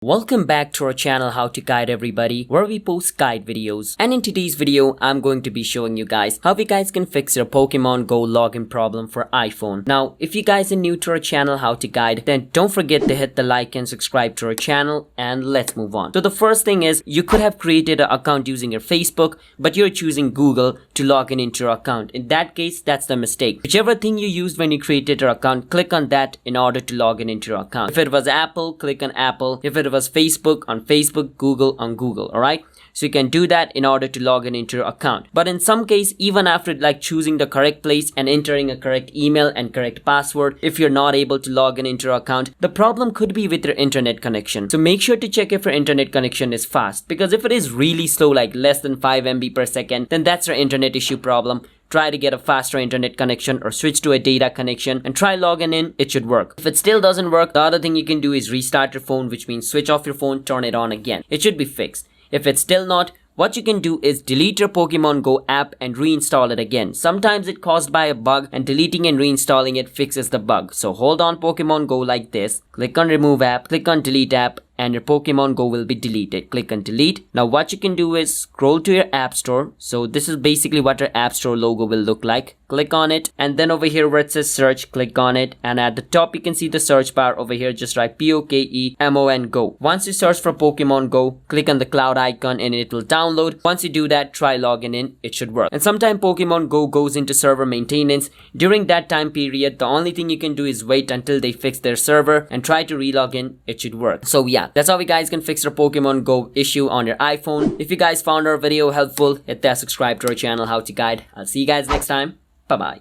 Welcome back to our channel How to Guide Everybody, where we post guide videos. And in today's video, I'm going to be showing you guys how you guys can fix your Pokemon Go login problem for iPhone. Now, if you guys are new to our channel How to Guide, then don't forget to hit the like and subscribe to our channel, and let's move on. So the first thing is, you could have created an account using your Facebook, but you're choosing Google to log in into your account. In that case, that's the mistake. Whichever thing you used when you created your account, click on that in order to log in into your account. If it was Apple, click on Apple. If it was Facebook, on Facebook, Google on Google. Alright, so you can do that in order to log in into your account. But in some case, even after choosing the correct place and entering a correct email and correct password, if you're not able to log in into your account, the problem could be with your internet connection. So make sure to check if your internet connection is fast, because if it is really slow, like less than 5 MB per second, then that's your internet issue problem. Try to get a faster internet connection or switch to a data connection and try logging in. It should work. If it still doesn't work, the other thing you can do is restart your phone, which means switch off your phone, turn it on again. It should be fixed. If it's still not, what you can do is delete your Pokemon Go app and reinstall it again. Sometimes it's caused by a bug, and deleting and reinstalling it fixes the bug. So hold on Pokemon Go like this, click on remove app, click on delete app, and your Pokemon Go will be deleted. Click on delete. Now what you can do is scroll to your app store. So this is basically what your app store logo will look like. Click on it, and then over here where it says search, click on it, and at the top you can see the search bar. Over here just write Pokemon Go. Once you search for Pokemon Go, click on the cloud icon and it will download. Once you do that, try logging in. It should work. And sometimes Pokemon Go goes into server maintenance. During that time period, the only thing you can do is wait until they fix their server and try to re-log in. It should work. So yeah, that's how you guys can fix your Pokemon Go issue on your iPhone. If you guys found our video helpful, hit that subscribe to our channel How to Guide. I'll see you guys next time. Bye bye.